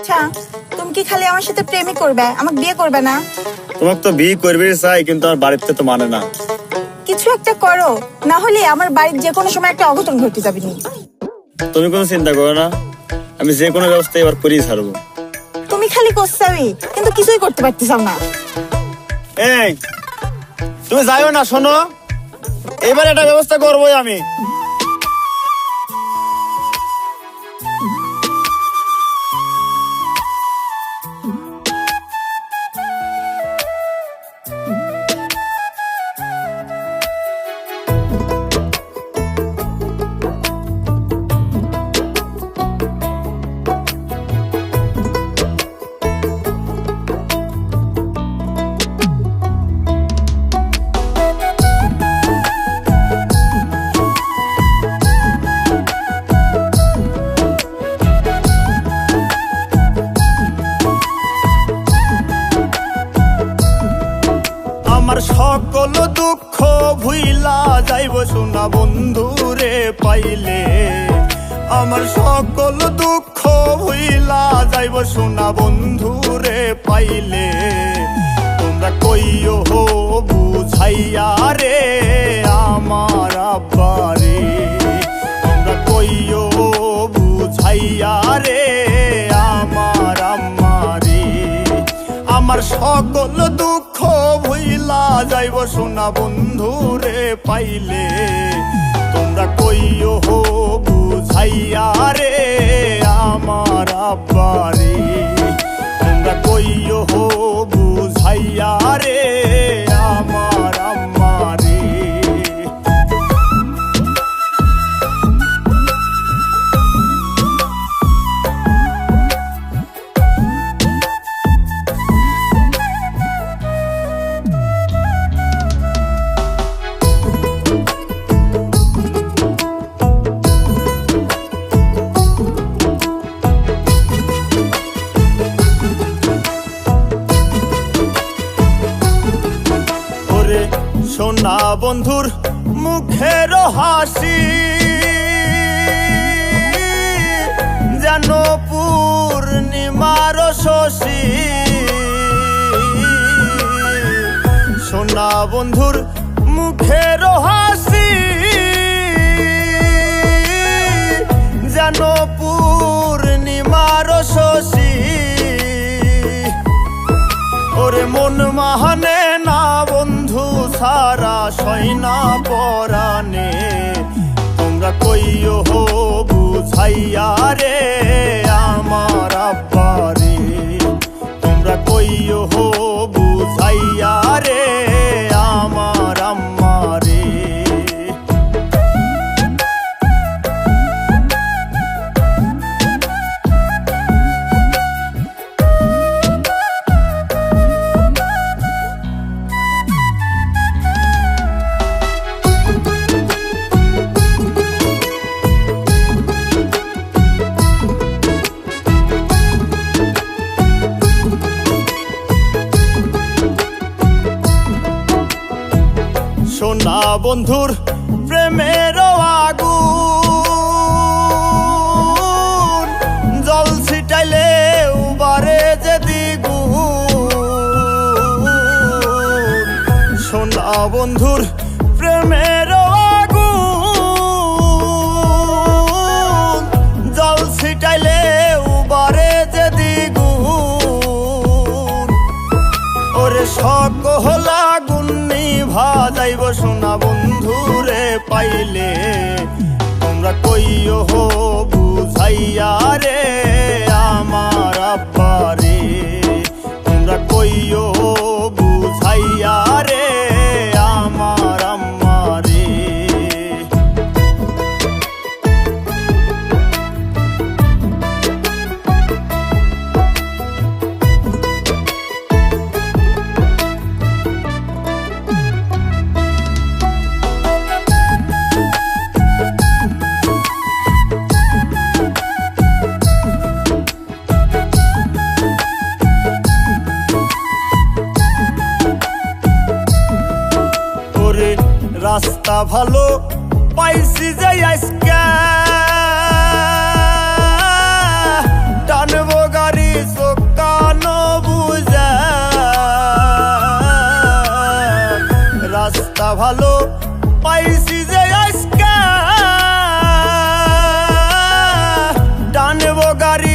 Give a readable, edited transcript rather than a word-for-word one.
আচ্ছা, তুমি কি খালি আমার সাথে প্রেমই করবে, আমাকে বিয়ে করবে না? তোমাকে তো বিয়ে করবে চাই, কিন্তু আমার বাড়িতে তো মানে না। কিছু একটা করো, না হলে আমার বাড়ির যে কোনো সময় একটা অঘটন ঘটে যাবে নি। তুমি কোনো চিন্তা করো না, আমি যে কোনো ব্যবস্থা এবার করেই ছাড়বো। তুমি খালি করছাবি, কিন্তু কিছুই করতে পারতেছাও না। এই তুমি যাইও না, শোনো, এবার একটা ব্যবস্থা করবোই আমি। আমার সকল দুঃখ ভুইলা যাইব সোনা বন্ধু রে পাইলে, আমার সকল দুঃখ ভুইলা যাইব সোনা বন্ধু রে পাইলে। তোমরা কইও হো বুঝাইয়া রে আমার আব্বারে, তোমরা কইও বুঝাইয়া রে আমার আম্মারে। আমার সকল দুঃখ ভুইলা যাইব সোনা বন্ধু রে পাইলে, তোমরা কইও হো বুঝাইয়া রে আমার আব্বারে, তোমরা কইও হো বুঝাইয়া রে আমার আম্মারে। সোনা বন্ধুর মুখের হাসি যেন পূর্ণিমার শশী, সোনা বন্ধুর মুখের হাসি যেন পূর্ণিমার শশী। ওরে মন মাহানে না বন্ধু সারা সয়না পরানে, তোমরা কইও হো বুঝাইয়া রে আমার আব্বারে, তোমরা কইও হো বুঝাইয়া রে আমার আম্মারে। সোনা বন্ধুর প্রেমের আগুন জল ছিটাইলে উবারে যে দ্বিগুণ, সোনা বন্ধুর প্রেমের আগুন জল ছিটাইলে উবারে যে দ্বিগুণ। ওরে সকল আগুন ভাজাইব সোনা বন্ধু রে পাইলে, তোমরা কইও হো বুঝাইয়া রে আমার আব্বারে, তোমরা কইও বুঝাইয়া রে আমার আম্মারে। রাস্তা ভালো পাইছি যে আজকে টানবো গাড়ি চোখ কানো বুঝা রাস্তা ভালো পাইছি যে আজকা টানবো গাড়ি